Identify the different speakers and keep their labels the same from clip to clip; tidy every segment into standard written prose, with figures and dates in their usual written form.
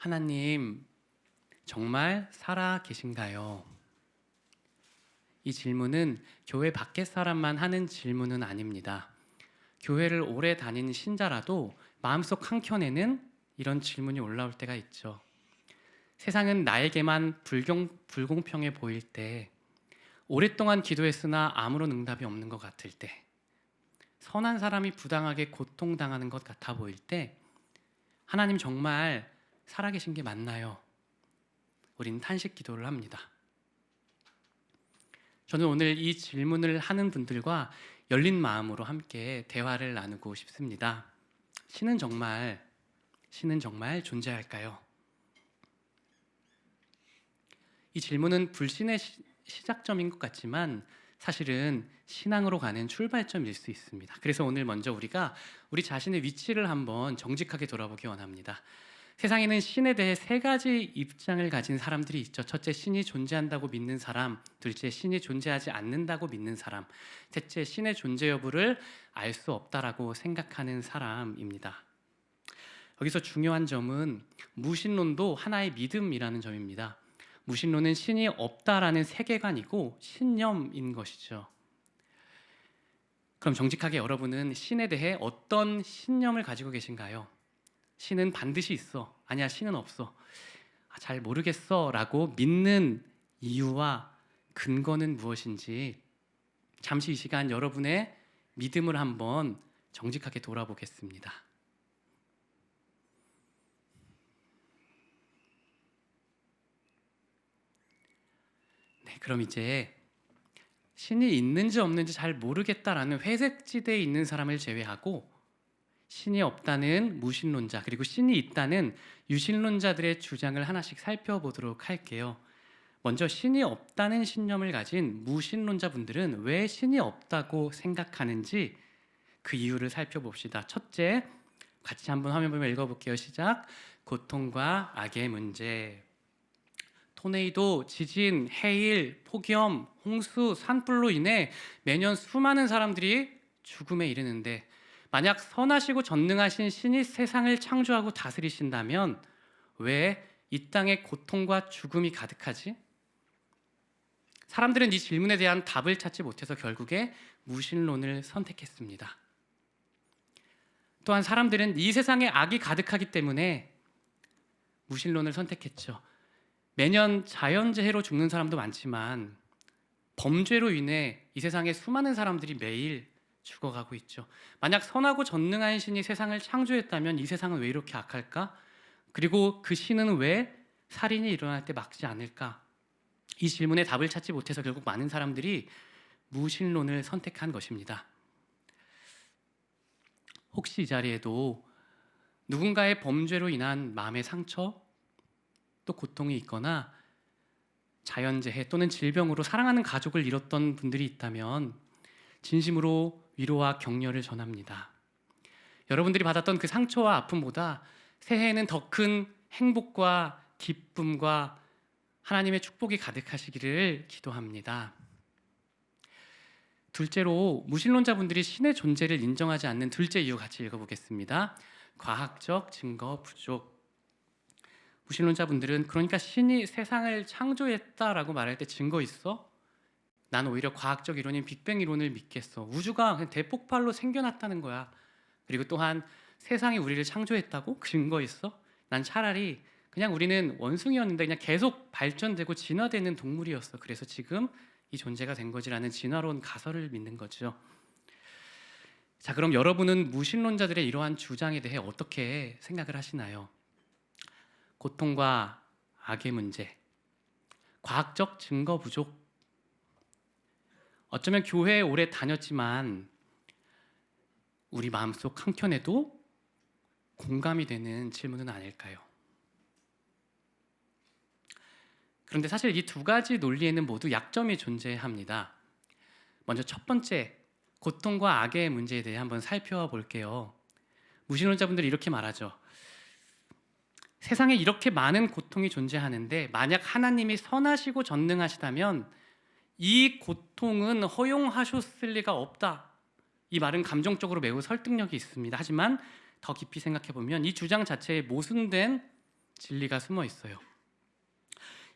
Speaker 1: 하나님, 정말 살아 계신가요? 이 질문은 교회 밖의 사람만 하는 질문은 아닙니다. 교회를 오래 다니는 신자라도 마음속 한켠에는 이런 질문이 올라올 때가 있죠. 세상은 나에게만 불공평해 보일 때, 오랫동안 기도했으나 아무런 응답이 없는 것 같을 때, 선한 사람이 부당하게 고통당하는 것 같아 보일 때, 하나님 정말 살아계신 게 맞나요? 우린 탄식 기도를 합니다. 저는 오늘 이 질문을 하는 분들과 열린 마음으로 함께 대화를 나누고 싶습니다. 신은 정말 존재할까요? 이 질문은 불신의 시작점인 것 같지만 사실은 신앙으로 가는 출발점일 수 있습니다. 그래서 오늘 먼저 우리가 우리 자신의 위치를 한번 정직하게 돌아보기 원합니다. 세상에는 신에 대해 세 가지 입장을 가진 사람들이 있죠. 첫째, 신이 존재한다고 믿는 사람. 둘째, 신이 존재하지 않는다고 믿는 사람. 셋째, 신의 존재 여부를 알 수 없다라고 생각하는 사람입니다. 여기서 중요한 점은 무신론도 하나의 믿음이라는 점입니다. 무신론은 신이 없다라는 세계관이고 신념인 것이죠. 그럼 정직하게 여러분은 신에 대해 어떤 신념을 가지고 계신가요? 신은 반드시 있어. 아니야, 신은 없어. 잘 모르겠어 라고 믿는 이유와 근거는 무엇인지 잠시 이 시간 여러분의 믿음을 한번 정직하게 돌아보겠습니다. 네, 그럼 이제 신이 있는지 없는지 잘 모르겠다라는 회색지대에 있는 사람을 제외하고 신이 없다는 무신론자, 그리고 신이 있다는 유신론자들의 주장을 하나씩 살펴보도록 할게요. 먼저 신이 없다는 신념을 가진 무신론자분들은 왜 신이 없다고 생각하는지 그 이유를 살펴봅시다. 첫째, 같이 한번 화면 보면 읽어볼게요. 시작. 고통과 악의 문제. 토네이도, 지진, 해일, 폭염, 홍수, 산불로 인해 매년 수많은 사람들이 죽음에 이르는데 만약 선하시고 전능하신 신이 세상을 창조하고 다스리신다면 왜 이 땅에 고통과 죽음이 가득하지? 사람들은 이 질문에 대한 답을 찾지 못해서 결국에 무신론을 선택했습니다. 또한 사람들은 이 세상에 악이 가득하기 때문에 무신론을 선택했죠. 매년 자연재해로 죽는 사람도 많지만 범죄로 인해 이 세상에 수많은 사람들이 매일 죽어가고 있죠. 만약 선하고 전능한 신이 세상을 창조했다면 이 세상은 왜 이렇게 악할까? 그리고 그 신은 왜 살인이 일어날 때 막지 않을까? 이 질문에 답을 찾지 못해서 결국 많은 사람들이 무신론을 선택한 것입니다. 혹시 이 자리에도 누군가의 범죄로 인한 마음의 상처, 또 고통이 있거나 자연재해 또는 질병으로 사랑하는 가족을 잃었던 분들이 있다면 진심으로 위로와 격려를 전합니다. 여러분들이 받았던 그 상처와 아픔보다 새해에는 더 큰 행복과 기쁨과 하나님의 축복이 가득하시기를 기도합니다. 둘째로 무신론자분들이 신의 존재를 인정하지 않는 둘째 이유 같이 읽어보겠습니다. 과학적 증거 부족. 무신론자분들은 그러니까 신이 세상을 창조했다라고 말할 때 증거 있어? 난 오히려 과학적 이론인 빅뱅 이론을 믿겠어. 우주가 그냥 대폭발로 생겨났다는 거야. 그리고 또한 세상이 우리를 창조했다고? 근거 있어? 난 차라리 그냥 우리는 원숭이였는데 그냥 계속 발전되고 진화되는 동물이었어. 그래서 지금 이 존재가 된 거지라는 진화론 가설을 믿는 거죠. 자, 그럼 여러분은 무신론자들의 이러한 주장에 대해 어떻게 생각을 하시나요? 고통과 악의 문제, 과학적 증거 부족. 어쩌면 교회에 오래 다녔지만 우리 마음속 한켠에도 공감이 되는 질문은 아닐까요? 그런데 사실 이 두 가지 논리에는 모두 약점이 존재합니다. 먼저 첫 번째, 고통과 악의 문제에 대해 한번 살펴볼게요. 무신론자분들이 이렇게 말하죠. 세상에 이렇게 많은 고통이 존재하는데 만약 하나님이 선하시고 전능하시다면 이 고통은 허용하셨을 리가 없다. 이 말은 감정적으로 매우 설득력이 있습니다. 하지만 더 깊이 생각해보면 이 주장 자체에 모순된 진리가 숨어 있어요.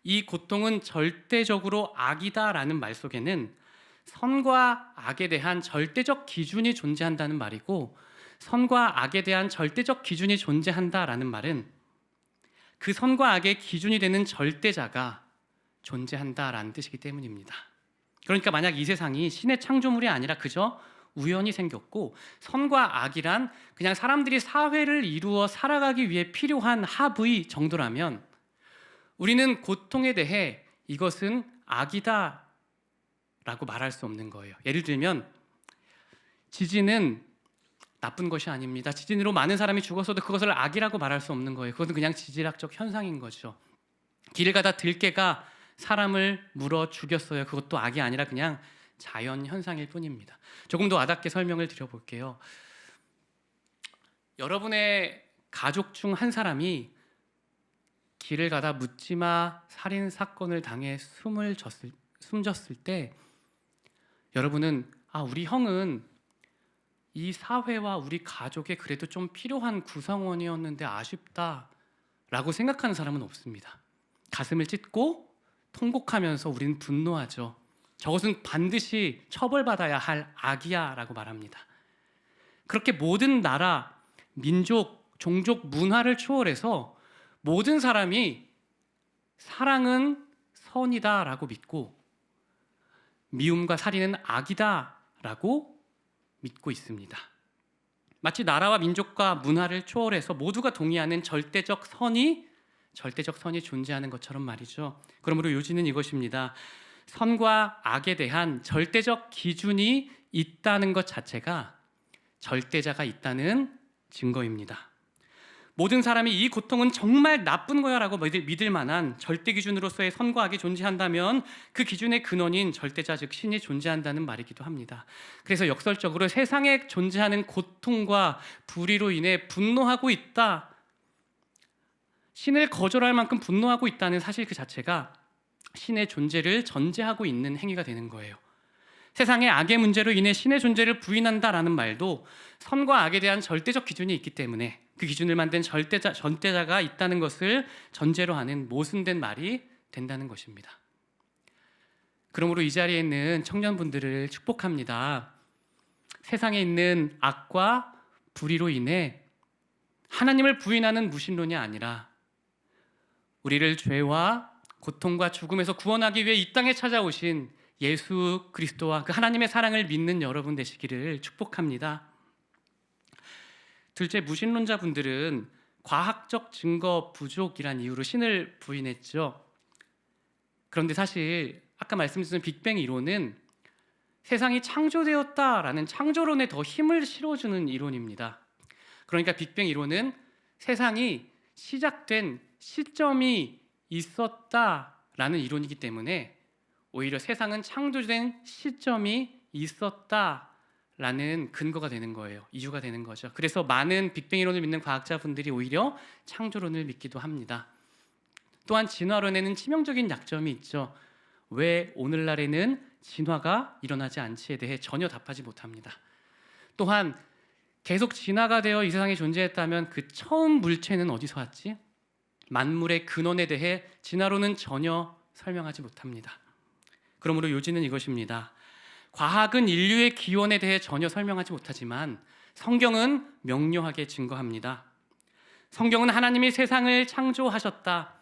Speaker 1: 이 고통은 절대적으로 악이다라는 말 속에는 선과 악에 대한 절대적 기준이 존재한다는 말이고, 선과 악에 대한 절대적 기준이 존재한다라는 말은 그 선과 악의 기준이 되는 절대자가 존재한다라는 뜻이기 때문입니다. 그러니까 만약 이 세상이 신의 창조물이 아니라 그저 우연히 생겼고, 선과 악이란 그냥 사람들이 사회를 이루어 살아가기 위해 필요한 합의 정도라면 우리는 고통에 대해 이것은 악이다 라고 말할 수 없는 거예요. 예를 들면 지진은 나쁜 것이 아닙니다. 지진으로 많은 사람이 죽었어도 그것을 악이라고 말할 수 없는 거예요. 그것은 그냥 지질학적 현상인 거죠. 길을 가다 들개가 사람을 물어 죽였어요. 그것도 악이 아니라 그냥 자연 현상일 뿐입니다. 조금 더 와닿게 설명을 드려볼게요. 여러분의 가족 중 한 사람이 길을 가다 묻지마 살인 사건을 당해 숨졌을 때 여러분은 우리 형은 이 사회와 우리 가족에 그래도 좀 필요한 구성원이었는데 아쉽다라고 생각하는 사람은 없습니다. 가슴을 찢고 통곡하면서 우리는 분노하죠. 저것은 반드시 처벌받아야 할 악이야 라고 말합니다. 그렇게 모든 나라, 민족, 종족, 문화를 초월해서 모든 사람이 사랑은 선이다 라고 믿고 미움과 살인은 악이다 라고 믿고 있습니다. 마치 나라와 민족과 문화를 초월해서 모두가 동의하는 절대적 선이 존재하는 것처럼 말이죠. 그러므로 요지는 이것입니다. 선과 악에 대한 절대적 기준이 있다는 것 자체가 절대자가 있다는 증거입니다. 모든 사람이 이 고통은 정말 나쁜 거야 라고 믿을 만한 절대 기준으로서의 선과 악이 존재한다면 그 기준의 근원인 절대자 즉 신이 존재한다는 말이기도 합니다. 그래서 역설적으로 세상에 존재하는 고통과 불의로 인해 분노하고 있다, 신을 거절할 만큼 분노하고 있다는 사실 그 자체가 신의 존재를 전제하고 있는 행위가 되는 거예요. 세상의 악의 문제로 인해 신의 존재를 부인한다라는 말도 선과 악에 대한 절대적 기준이 있기 때문에 그 기준을 만든 전대자가 있다는 것을 전제로 하는 모순된 말이 된다는 것입니다. 그러므로 이 자리에 있는 청년분들을 축복합니다. 세상에 있는 악과 불의로 인해 하나님을 부인하는 무신론이 아니라 우리를 죄와 고통과 죽음에서 구원하기 위해 이 땅에 찾아오신 예수 그리스도와 그 하나님의 사랑을 믿는 여러분 되시기를 축복합니다. 둘째, 무신론자분들은 과학적 증거 부족이란 이유로 신을 부인했죠. 그런데 사실 아까 말씀드린 빅뱅 이론은 세상이 창조되었다라는 창조론에 더 힘을 실어주는 이론입니다. 그러니까 빅뱅 이론은 세상이 시작된 시점이 있었다라는 이론이기 때문에 오히려 세상은 창조된 시점이 있었다라는 근거가 되는 거예요. 이유가 되는 거죠. 그래서 많은 빅뱅 이론을 믿는 과학자분들이 오히려 창조론을 믿기도 합니다. 또한 진화론에는 치명적인 약점이 있죠. 왜 오늘날에는 진화가 일어나지 않지에 대해 전혀 답하지 못합니다. 또한 계속 진화가 되어 이 세상에 존재했다면 그 처음 물체는 어디서 왔지? 만물의 근원에 대해 진화론은 전혀 설명하지 못합니다. 그러므로 요지는 이것입니다. 과학은 인류의 기원에 대해 전혀 설명하지 못하지만 성경은 명료하게 증거합니다. 성경은 하나님이 세상을 창조하셨다,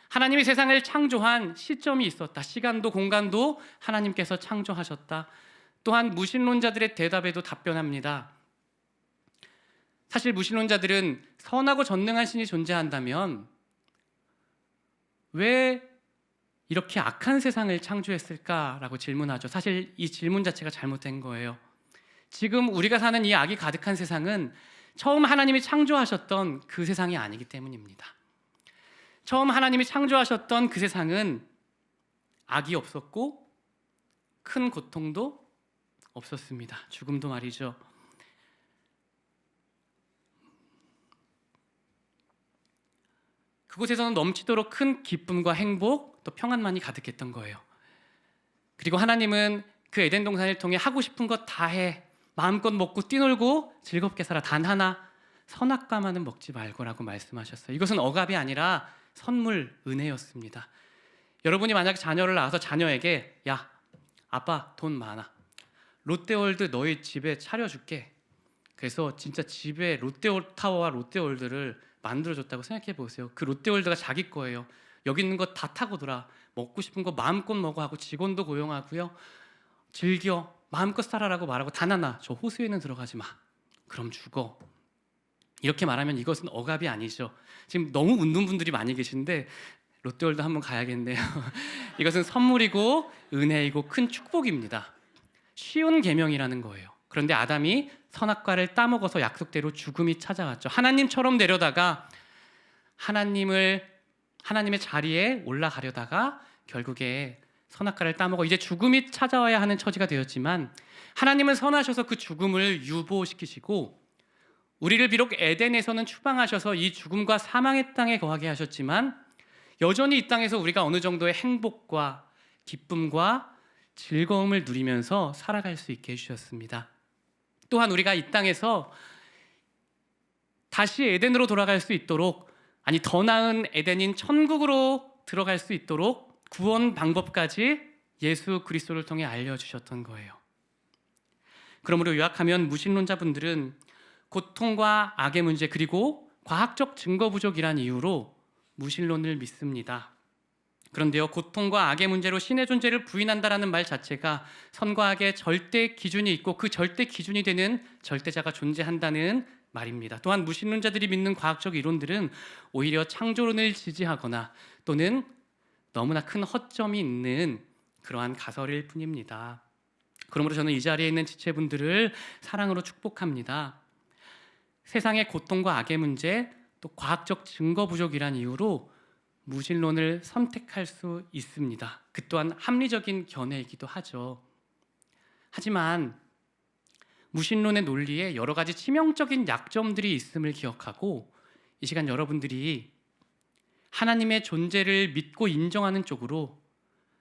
Speaker 1: 하나님이 세상을 창조한 시점이 있었다, 시간도 공간도 하나님께서 창조하셨다. 또한 무신론자들의 대답에도 답변합니다. 사실 무신론자들은 선하고 전능한 신이 존재한다면 왜 이렇게 악한 세상을 창조했을까라고 질문하죠. 사실 이 질문 자체가 잘못된 거예요. 지금 우리가 사는 이 악이 가득한 세상은 처음 하나님이 창조하셨던 그 세상이 아니기 때문입니다. 처음 하나님이 창조하셨던 그 세상은 악이 없었고 큰 고통도 없었습니다. 죽음도 말이죠. 그곳에서는 넘치도록 큰 기쁨과 행복, 또 평안만이 가득했던 거예요. 그리고 하나님은 그 에덴 동산을 통해 하고 싶은 것 다 해, 마음껏 먹고 뛰놀고 즐겁게 살아, 단 하나 선악과만은 먹지 말고라고 말씀하셨어요. 이것은 억압이 아니라 선물, 은혜였습니다. 여러분이 만약 자녀를 낳아서 자녀에게 야, 아빠 돈 많아. 롯데월드 너희 집에 차려줄게. 그래서 진짜 집에 롯데타워와 롯데월드를 만들어줬다고 생각해 보세요. 그 롯데월드가 자기 거예요. 여기 있는 거 다 타고 돌아. 먹고 싶은 거 마음껏 먹어 하고 직원도 고용하고요. 즐겨. 마음껏 살아라고 말하고 단 하나 저 호수에는 들어가지 마. 그럼 죽어. 이렇게 말하면 이것은 억압이 아니죠. 지금 너무 웃는 분들이 많이 계신데 롯데월드 한번 가야겠네요. 이것은 선물이고 은혜이고 큰 축복입니다. 쉬운 계명이라는 거예요. 그런데 아담이 선악과를 따먹어서 약속대로 죽음이 찾아왔죠. 하나님처럼 되려다가 하나님의 자리에 올라가려다가 결국에 선악과를 따먹어 이제 죽음이 찾아와야 하는 처지가 되었지만 하나님은 선하셔서 그 죽음을 유보시키시고 우리를 비록 에덴에서는 추방하셔서 이 죽음과 사망의 땅에 거하게 하셨지만 여전히 이 땅에서 우리가 어느 정도의 행복과 기쁨과 즐거움을 누리면서 살아갈 수 있게 해주셨습니다. 또한 우리가 이 땅에서 다시 에덴으로 돌아갈 수 있도록, 아니 더 나은 에덴인 천국으로 들어갈 수 있도록 구원 방법까지 예수 그리스도를 통해 알려주셨던 거예요. 그러므로 요약하면 무신론자분들은 고통과 악의 문제 그리고 과학적 증거 부족이란 이유로 무신론을 믿습니다. 그런데요, 고통과 악의 문제로 신의 존재를 부인한다라는 말 자체가 선과 악의 절대 기준이 있고 그 절대 기준이 되는 절대자가 존재한다는 말입니다. 또한 무신론자들이 믿는 과학적 이론들은 오히려 창조론을 지지하거나 또는 너무나 큰 허점이 있는 그러한 가설일 뿐입니다. 그러므로 저는 이 자리에 있는 지체분들을 사랑으로 축복합니다. 세상의 고통과 악의 문제, 또 과학적 증거 부족이란 이유로 무신론을 선택할 수 있습니다. 그 또한 합리적인 견해이기도 하죠. 하지만 무신론의 논리에 여러 가지 치명적인 약점들이 있음을 기억하고 이 시간 여러분들이 하나님의 존재를 믿고 인정하는 쪽으로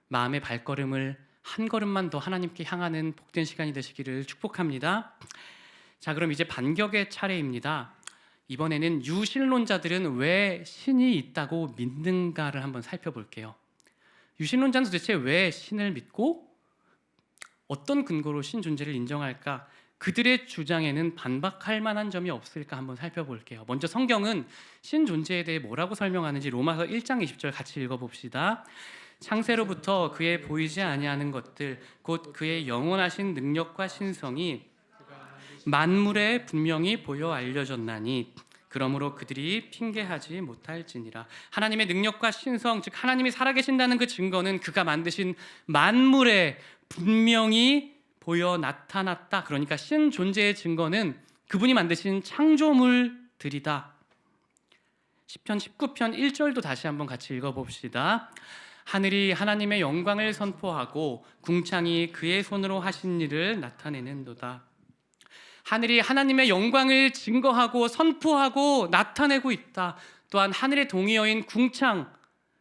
Speaker 1: 마음의 발걸음을 한 걸음만 더 하나님께 향하는 복된 시간이 되시기를 축복합니다. 자, 그럼 이제 반격의 차례입니다. 이번에는 유신론자들은 왜 신이 있다고 믿는가를 한번 살펴볼게요. 유신론자는 도대체 왜 신을 믿고 어떤 근거로 신 존재를 인정할까? 그들의 주장에는 반박할 만한 점이 없을까 한번 살펴볼게요. 먼저 성경은 신 존재에 대해 뭐라고 설명하는지 로마서 1장 20절 같이 읽어봅시다. 창세로부터 그의 보이지 아니하는 것들 곧 그의 영원하신 능력과 신성이 만물에 분명히 보여 알려졌나니 그러므로 그들이 핑계하지 못할지니라. 하나님의 능력과 신성, 즉 하나님이 살아계신다는 그 증거는 그가 만드신 만물에 분명히 보여 나타났다. 그러니까 신 존재의 증거는 그분이 만드신 창조물들이다. 시편 19편 1절도 다시 한번 같이 읽어봅시다. 하늘이 하나님의 영광을 선포하고 궁창이 그의 손으로 하신 일을 나타내는도다. 하늘이 하나님의 영광을 증거하고 선포하고 나타내고 있다. 또한 하늘의 동의어인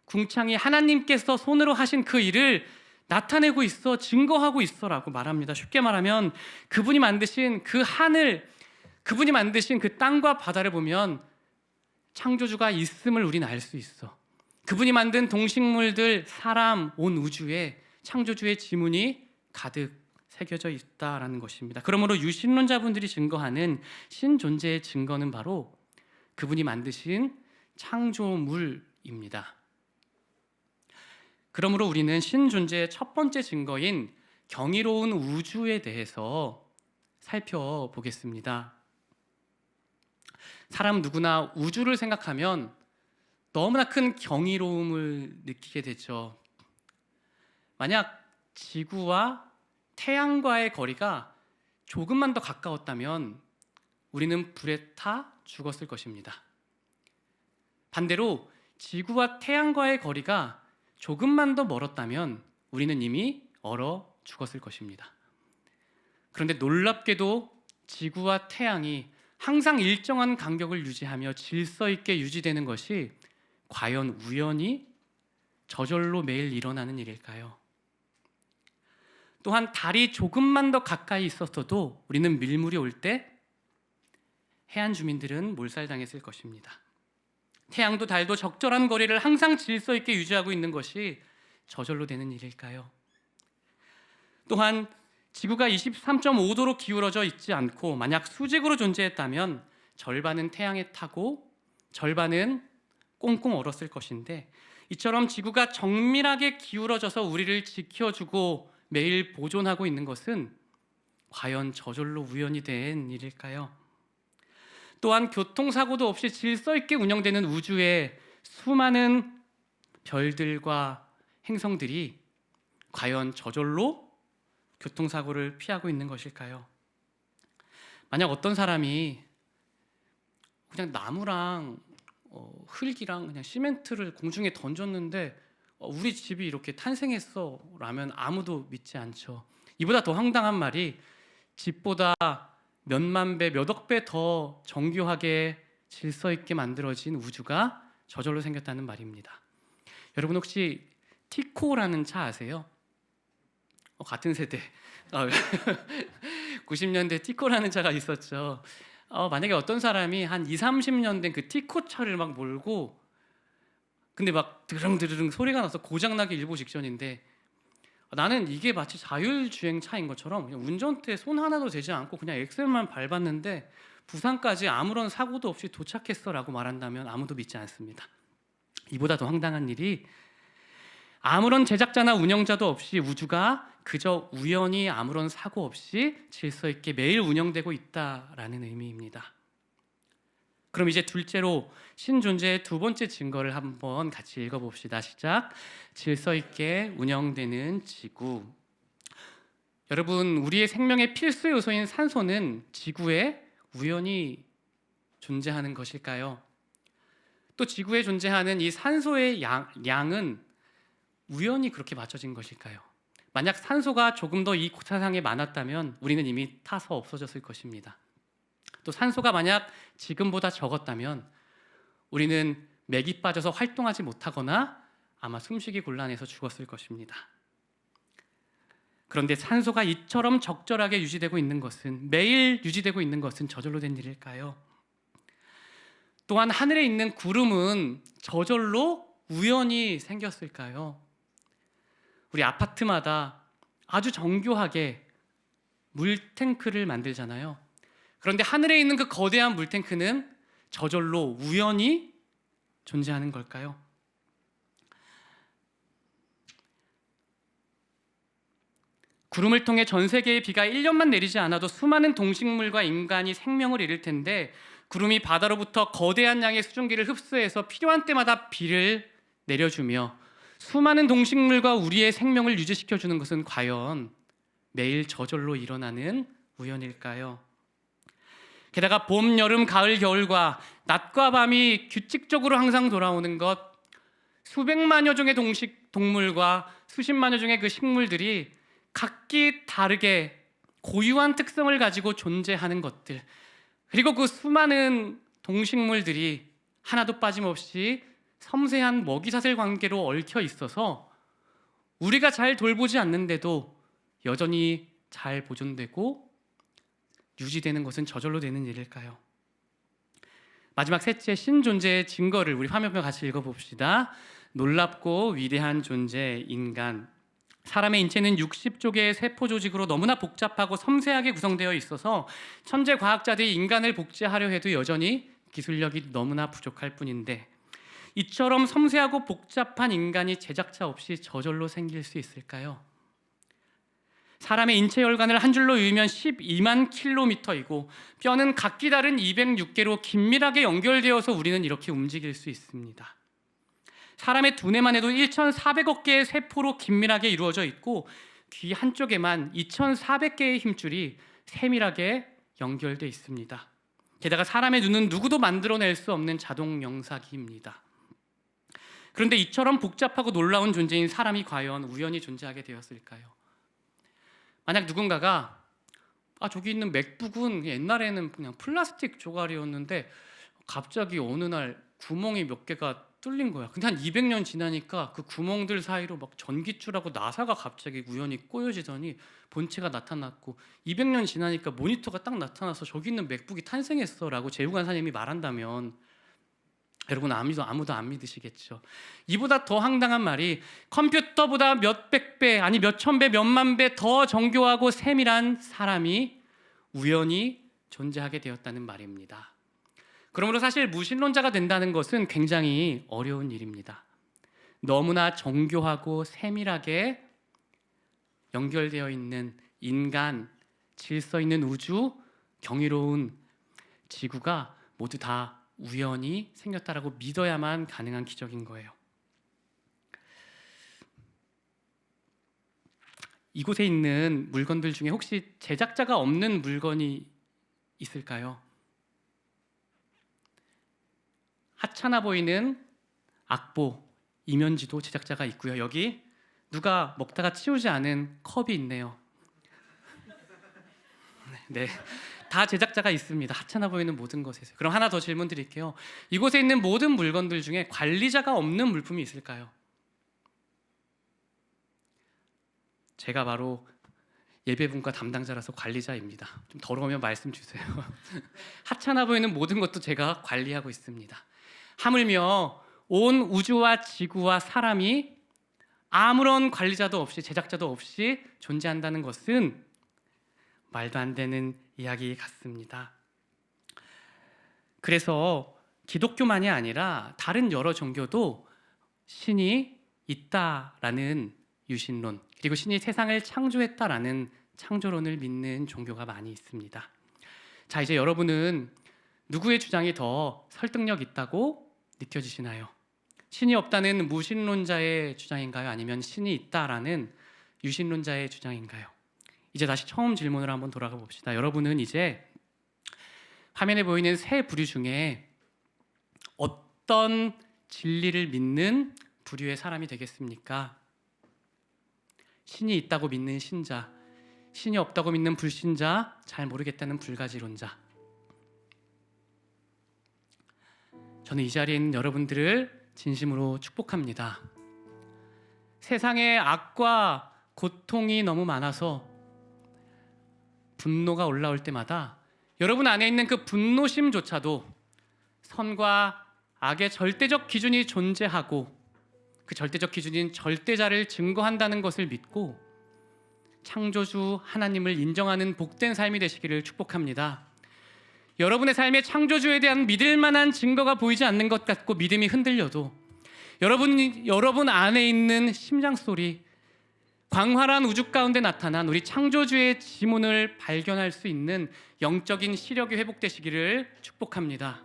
Speaker 1: 궁창이 하나님께서 손으로 하신 그 일을 나타내고 있어, 증거하고 있어라고 말합니다. 쉽게 말하면 그분이 만드신 그 하늘, 그분이 만드신 그 땅과 바다를 보면 창조주가 있음을 우리는 알 수 있어. 그분이 만든 동식물들, 사람, 온 우주에 창조주의 지문이 가득 새겨져 있다라는 것입니다. 그러므로 유신론자분들이 증거하는 신 존재의 증거는 바로 그분이 만드신 창조물입니다. 그러므로 우리는 신 존재의 첫 번째 증거인 경이로운 우주에 대해서 살펴보겠습니다. 사람 누구나 우주를 생각하면 너무나 큰 경이로움을 느끼게 되죠. 만약 지구와 태양과의 거리가 조금만 더 가까웠다면 우리는 불에 타 죽었을 것입니다. 반대로 지구와 태양과의 거리가 조금만 더 멀었다면 우리는 이미 얼어 죽었을 것입니다. 그런데 놀랍게도 지구와 태양이 항상 일정한 간격을 유지하며 질서 있게 유지되는 것이 과연 우연히 저절로 매일 일어나는 일일까요? 또한 달이 조금만 더 가까이 있었어도 우리는 밀물이 올 때 해안 주민들은 몰살당했을 것입니다. 태양도 달도 적절한 거리를 항상 질서 있게 유지하고 있는 것이 저절로 되는 일일까요? 또한 지구가 23.5도로 기울어져 있지 않고 만약 수직으로 존재했다면 절반은 태양에 타고 절반은 꽁꽁 얼었을 것인데, 이처럼 지구가 정밀하게 기울어져서 우리를 지켜주고 매일 보존하고 있는 것은 과연 저절로 우연이 된 일일까요? 또한 교통사고도 없이 질서 있게 운영되는 우주의 수많은 별들과 행성들이 과연 저절로 교통사고를 피하고 있는 것일까요? 만약 어떤 사람이 그냥 나무랑 흙이랑 그냥 시멘트를 공중에 던졌는데 우리 집이 이렇게 탄생했어 라면 아무도 믿지 않죠. 이보다 더 황당한 말이 집보다 몇만 배, 몇억 배 더 정교하게 질서 있게 만들어진 우주가 저절로 생겼다는 말입니다. 여러분 혹시 티코라는 차 아세요? 같은 세대. 90년대 티코라는 차가 있었죠. 만약에 어떤 사람이 한 20, 30년 된 그 티코 차를 막 몰고, 근데 막 드릉드릉 소리가 나서 고장나기 일보 직전인데, 나는 이게 마치 자율주행 차인 것처럼 그냥 운전대에 손 하나도 대지 않고 그냥 엑셀만 밟았는데 부산까지 아무런 사고도 없이 도착했어 라고 말한다면 아무도 믿지 않습니다. 이보다 더 황당한 일이 아무런 제작자나 운영자도 없이 우주가 그저 우연히 아무런 사고 없이 질서 있게 매일 운영되고 있다라는 의미입니다. 그럼 이제 둘째로 신존재의 두 번째 증거를 한번 같이 읽어봅시다. 시작. 질서 있게 운영되는 지구. 여러분, 우리의 생명의 필수 요소인 산소는 지구에 우연히 존재하는 것일까요? 또 지구에 존재하는 이 산소의 양은 우연히 그렇게 맞춰진 것일까요? 만약 산소가 조금 더 이 세상에 많았다면 우리는 이미 타서 없어졌을 것입니다. 또 산소가 만약 지금보다 적었다면 우리는 맥이 빠져서 활동하지 못하거나 아마 숨쉬기 곤란해서 죽었을 것입니다. 그런데 산소가 이처럼 적절하게 유지되고 있는 것은, 매일 유지되고 있는 것은 저절로 된 일일까요? 또한 하늘에 있는 구름은 저절로 우연히 생겼을까요? 우리 아파트마다 아주 정교하게 물탱크를 만들잖아요. 그런데 하늘에 있는 그 거대한 물탱크는 저절로 우연히 존재하는 걸까요? 구름을 통해 전 세계의 비가 1년만 내리지 않아도 수많은 동식물과 인간이 생명을 잃을 텐데, 구름이 바다로부터 거대한 양의 수증기를 흡수해서 필요한 때마다 비를 내려주며 수많은 동식물과 우리의 생명을 유지시켜주는 것은 과연 매일 저절로 일어나는 우연일까요? 게다가 봄, 여름, 가을, 겨울과 낮과 밤이 규칙적으로 항상 돌아오는 것, 수백만여 종의 동물과 수십만여 종의 그 식물들이 각기 다르게 고유한 특성을 가지고 존재하는 것들, 그리고 그 수많은 동식물들이 하나도 빠짐없이 섬세한 먹이사슬 관계로 얽혀 있어서 우리가 잘 돌보지 않는데도 여전히 잘 보존되고 유지되는 것은 저절로 되는 일일까요? 마지막 셋째, 신존재의 증거를 우리 화면표 같이 읽어봅시다. 놀랍고 위대한 존재 인간. 사람의 인체는 60조 개의 세포 조직으로 너무나 복잡하고 섬세하게 구성되어 있어서 천재 과학자들이 인간을 복제하려 해도 여전히 기술력이 너무나 부족할 뿐인데, 이처럼 섬세하고 복잡한 인간이 제작자 없이 저절로 생길 수 있을까요? 사람의 인체 혈관을 한 줄로 이으면 12만 킬로미터이고 뼈는 각기 다른 206개로 긴밀하게 연결되어서 우리는 이렇게 움직일 수 있습니다. 사람의 두뇌만 해도 1,400억 개의 세포로 긴밀하게 이루어져 있고 귀 한쪽에만 2,400개의 힘줄이 세밀하게 연결되어 있습니다. 게다가 사람의 눈은 누구도 만들어낼 수 없는 자동 영상기입니다. 그런데 이처럼 복잡하고 놀라운 존재인 사람이 과연 우연히 존재하게 되었을까요? 만약 누군가가 저기 있는 맥북은 옛날에는 그냥 플라스틱 조각이었는데 갑자기 어느 날 구멍이 몇 개가 뚫린 거야. 근데 한 200년 지나니까 그 구멍들 사이로 막 전기줄하고 나사가 갑자기 우연히 꼬여지더니 본체가 나타났고, 200년 지나니까 모니터가 딱 나타나서 저기 있는 맥북이 탄생했어라고 제후관 사님이 말한다면 여러분 아무도 안 믿으시겠죠. 이보다 더 황당한 말이 컴퓨터보다 몇백 배, 아니 몇천 배, 몇만 배 더 정교하고 세밀한 사람이 우연히 존재하게 되었다는 말입니다. 그러므로 사실 무신론자가 된다는 것은 굉장히 어려운 일입니다. 너무나 정교하고 세밀하게 연결되어 있는 인간, 질서 있는 우주, 경이로운 지구가 모두 다 우연히 생겼다라고 믿어야만 가능한 기적인 거예요. 이곳에 있는 물건들 중에 혹시 제작자가 없는 물건이 있을까요? 하찮아 보이는 악보, 이면지도 제작자가 있고요. 여기 누가 먹다가 치우지 않은 컵이 있네요. 네, 다 제작자가 있습니다. 하찮아 보이는 모든 것에서. 그럼 하나 더 질문 드릴게요. 이곳에 있는 모든 물건들 중에 관리자가 없는 물품이 있을까요? 제가 바로 예배분과 담당자라서 관리자입니다. 좀 더러우면 말씀 주세요. 하찮아 보이는 모든 것도 제가 관리하고 있습니다. 하물며 온 우주와 지구와 사람이 아무런 관리자도 없이 제작자도 없이 존재한다는 것은 말도 안 되는 이야기 같습니다. 그래서 기독교만이 아니라 다른 여러 종교도 신이 있다라는 유신론, 그리고 신이 세상을 창조했다라는 창조론을 믿는 종교가 많이 있습니다. 자, 이제 여러분은 누구의 주장이 더 설득력 있다고 느껴지시나요? 신이 없다는 무신론자의 주장인가요? 아니면 신이 있다라는 유신론자의 주장인가요? 이제 다시 처음 질문을 한번 돌아가 봅시다. 여러분은 이제 화면에 보이는 세 부류 중에 어떤 진리를 믿는 부류의 사람이 되겠습니까? 신이 있다고 믿는 신자, 신이 없다고 믿는 불신자, 잘 모르겠다는 불가지론자. 저는 이 자리에 있는 여러분들을 진심으로 축복합니다. 세상에 악과 고통이 너무 많아서 분노가 올라올 때마다 여러분 안에 있는 그 분노심조차도 선과 악의 절대적 기준이 존재하고 그 절대적 기준인 절대자를 증거한다는 것을 믿고 창조주 하나님을 인정하는 복된 삶이 되시기를 축복합니다. 여러분의 삶에 창조주에 대한 믿을 만한 증거가 보이지 않는 것 같고 믿음이 흔들려도 여러분 안에 있는 심장소리, 광활한 우주 가운데 나타난 우리 창조주의 지문을 발견할 수 있는 영적인 시력이 회복되시기를 축복합니다.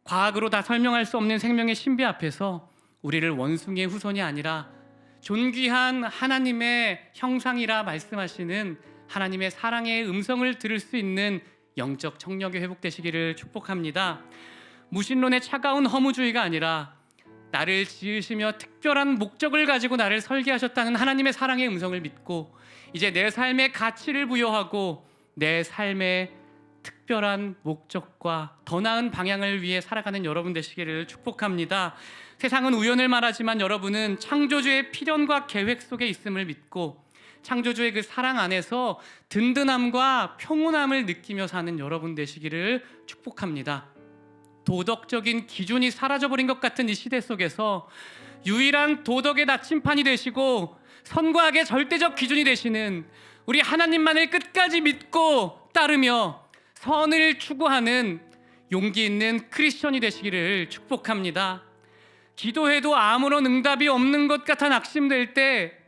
Speaker 1: 과학으로 다 설명할 수 없는 생명의 신비 앞에서 우리를 원숭이의 후손이 아니라 존귀한 하나님의 형상이라 말씀하시는 하나님의 사랑의 음성을 들을 수 있는 영적 청력이 회복되시기를 축복합니다. 무신론의 차가운 허무주의가 아니라 나를 지으시며 특별한 목적을 가지고 나를 설계하셨다는 하나님의 사랑의 음성을 믿고 이제 내 삶에 가치를 부여하고 내 삶의 특별한 목적과 더 나은 방향을 위해 살아가는 여러분 되시기를 축복합니다. 세상은 우연을 말하지만 여러분은 창조주의 필연과 계획 속에 있음을 믿고 창조주의 그 사랑 안에서 든든함과 평온함을 느끼며 사는 여러분 되시기를 축복합니다. 도덕적인 기준이 사라져버린 것 같은 이 시대 속에서 유일한 도덕의 나침판이 되시고 선과 악의 절대적 기준이 되시는 우리 하나님만을 끝까지 믿고 따르며 선을 추구하는 용기 있는 크리스천이 되시기를 축복합니다. 기도해도 아무런 응답이 없는 것 같아 낙심될 때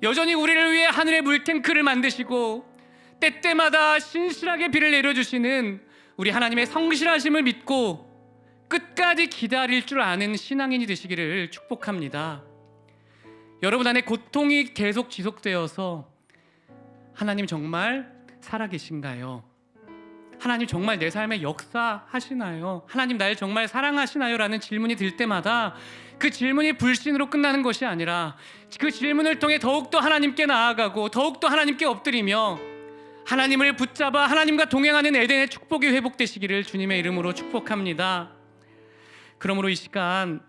Speaker 1: 여전히 우리를 위해 하늘의 물탱크를 만드시고 때때마다 신실하게 비를 내려주시는 우리 하나님의 성실하심을 믿고 끝까지 기다릴 줄 아는 신앙인이 되시기를 축복합니다. 여러분 안에 고통이 계속 지속되어서 하나님 정말 살아계신가요? 하나님 정말 내 삶에 역사하시나요? 하나님 날 정말 사랑하시나요? 라는 질문이 들 때마다 그 질문이 불신으로 끝나는 것이 아니라 그 질문을 통해 더욱더 하나님께 나아가고 더욱더 하나님께 엎드리며 하나님을 붙잡아 하나님과 동행하는 에덴의 축복이 회복되시기를 주님의 이름으로 축복합니다. 그러므로 이 시간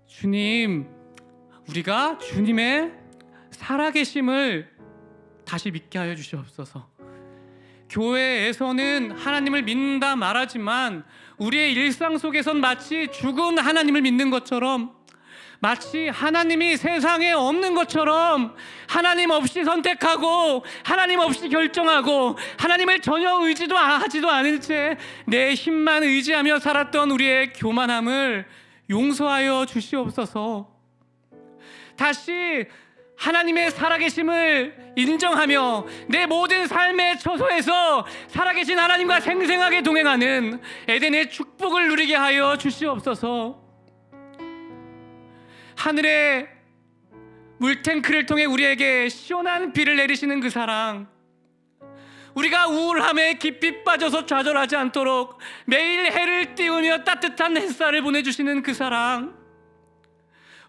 Speaker 1: 주님, 우리가 주님의 살아계심을 다시 믿게 하여 주시옵소서. 교회에서는 하나님을 믿는다 말하지만 우리의 일상 속에선 마치 죽은 하나님을 믿는 것처럼, 마치 하나님이 세상에 없는 것처럼 하나님 없이 선택하고 하나님 없이 결정하고 하나님을 전혀 의지도 하지도 않은 채 내 힘만 의지하며 살았던 우리의 교만함을 용서하여 주시옵소서. 다시 하나님의 살아계심을 인정하며 내 모든 삶의 처소에서 살아계신 하나님과 생생하게 동행하는 에덴의 축복을 누리게 하여 주시옵소서. 하늘의 물탱크를 통해 우리에게 시원한 비를 내리시는 그 사랑, 우리가 우울함에 깊이 빠져서 좌절하지 않도록 매일 해를 띄우며 따뜻한 햇살을 보내주시는 그 사랑,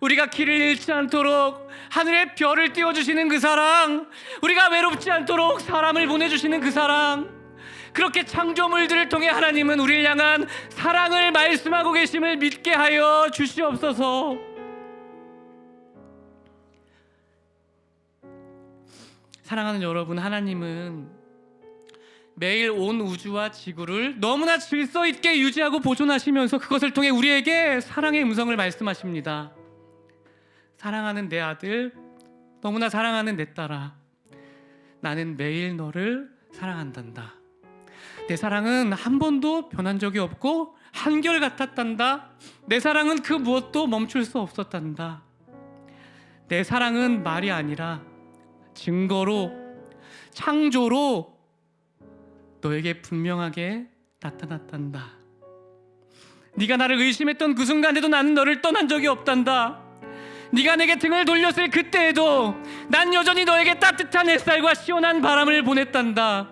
Speaker 1: 우리가 길을 잃지 않도록 하늘의 별을 띄워주시는 그 사랑, 우리가 외롭지 않도록 사람을 보내주시는 그 사랑, 그렇게 창조물들을 통해 하나님은 우리를 향한 사랑을 말씀하고 계심을 믿게 하여 주시옵소서. 사랑하는 여러분, 하나님은 매일 온 우주와 지구를 너무나 질서 있게 유지하고 보존하시면서 그것을 통해 우리에게 사랑의 음성을 말씀하십니다. 사랑하는 내 아들, 너무나 사랑하는 내 딸아, 나는 매일 너를 사랑한단다. 내 사랑은 한 번도 변한 적이 없고 한결같았단다. 내 사랑은 그 무엇도 멈출 수 없었단다. 내 사랑은 말이 아니라 증거로, 창조로 너에게 분명하게 나타났단다. 네가 나를 의심했던 그 순간에도 나는 너를 떠난 적이 없단다. 네가 내게 등을 돌렸을 그때에도 난 여전히 너에게 따뜻한 햇살과 시원한 바람을 보냈단다.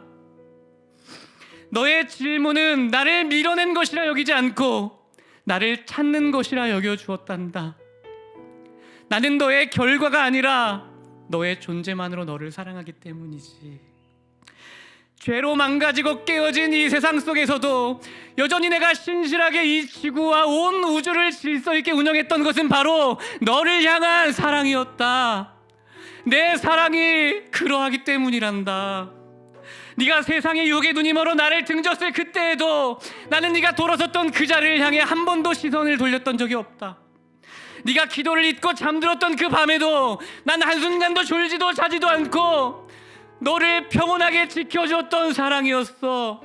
Speaker 1: 너의 질문은 나를 밀어낸 것이라 여기지 않고 나를 찾는 것이라 여겨주었단다. 나는 너의 결과가 아니라 너의 존재만으로 너를 사랑하기 때문이지. 죄로 망가지고 깨어진 이 세상 속에서도 여전히 내가 신실하게 이 지구와 온 우주를 질서 있게 운영했던 것은 바로 너를 향한 사랑이었다. 내 사랑이 그러하기 때문이란다. 네가 세상의 유혹에 눈이 멀어 나를 등졌을 그때에도 나는 네가 돌아섰던 그 자리를 향해 한 번도 시선을 돌렸던 적이 없다. 네가 기도를 잊고 잠들었던 그 밤에도 난 한순간도 졸지도 자지도 않고 너를 평온하게 지켜줬던 사랑이었어.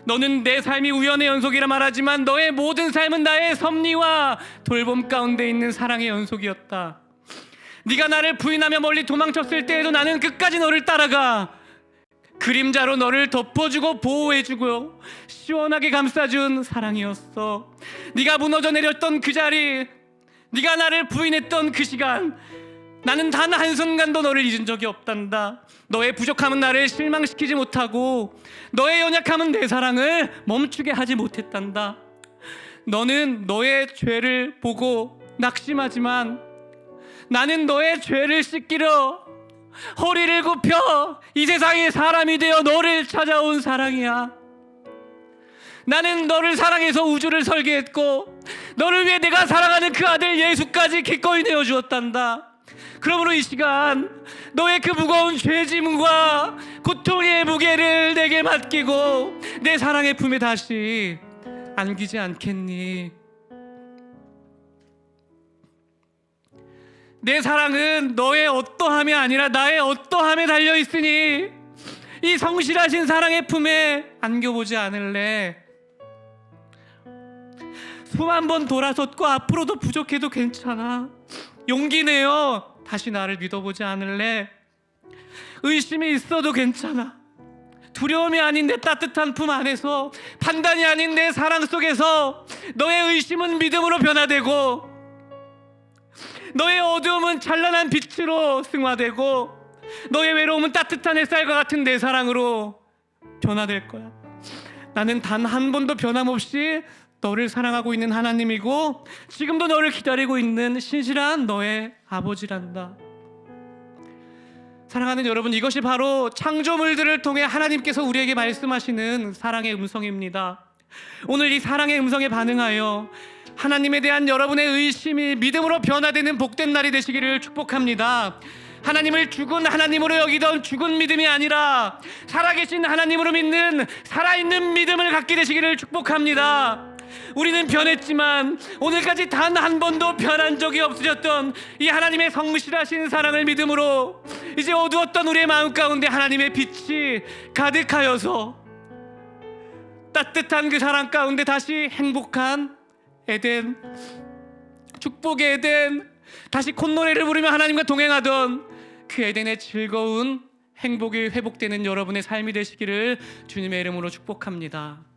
Speaker 1: 너는 내 삶이 우연의 연속이라 말하지만 너의 모든 삶은 나의 섭리와 돌봄 가운데 있는 사랑의 연속이었다. 네가 나를 부인하며 멀리 도망쳤을 때에도 나는 끝까지 너를 따라가 그림자로 너를 덮어주고 보호해주고 시원하게 감싸준 사랑이었어. 네가 무너져 내렸던 그 자리, 네가 나를 부인했던 그 시간, 나는 단 한순간도 너를 잊은 적이 없단다. 너의 부족함은 나를 실망시키지 못하고 너의 연약함은 내 사랑을 멈추게 하지 못했단다. 너는 너의 죄를 보고 낙심하지만 나는 너의 죄를 씻기려 허리를 굽혀 이 세상의 사람이 되어 너를 찾아온 사랑이야. 나는 너를 사랑해서 우주를 설계했고 너를 위해 내가 사랑하는 그 아들 예수까지 기꺼이 내어주었단다. 그러므로 이 시간 너의 그 무거운 죄짐과 고통의 무게를 내게 맡기고 내 사랑의 품에 다시 안기지 않겠니? 내 사랑은 너의 어떠함이 아니라 나의 어떠함에 달려있으니 이 성실하신 사랑의 품에 안겨보지 않을래? 수만 번 돌아섰고 앞으로도 부족해도 괜찮아. 용기 내어 다시 나를 믿어보지 않을래? 의심이 있어도 괜찮아. 두려움이 아닌 내 따뜻한 품 안에서, 판단이 아닌 내 사랑 속에서 너의 의심은 믿음으로 변화되고 너의 어두움은 찬란한 빛으로 승화되고 너의 외로움은 따뜻한 햇살과 같은 내 사랑으로 변화될 거야. 나는 단 한 번도 변함없이 너를 사랑하고 있는 하나님이고 지금도 너를 기다리고 있는 신실한 너의 아버지란다. 사랑하는 여러분, 이것이 바로 창조물들을 통해 하나님께서 우리에게 말씀하시는 사랑의 음성입니다. 오늘 이 사랑의 음성에 반응하여 하나님에 대한 여러분의 의심이 믿음으로 변화되는 복된 날이 되시기를 축복합니다. 하나님을 죽은 하나님으로 여기던 죽은 믿음이 아니라 살아계신 하나님으로 믿는 살아있는 믿음을 갖게 되시기를 축복합니다. 우리는 변했지만 오늘까지 단 한 번도 변한 적이 없으셨던 이 하나님의 성실하신 사랑을 믿음으로 이제 어두웠던 우리의 마음 가운데 하나님의 빛이 가득하여서 따뜻한 그 사랑 가운데 다시 행복한 에덴, 축복의 에덴, 다시 콧노래를 부르며 하나님과 동행하던 그 에덴의 즐거운 행복이 회복되는 여러분의 삶이 되시기를 주님의 이름으로 축복합니다.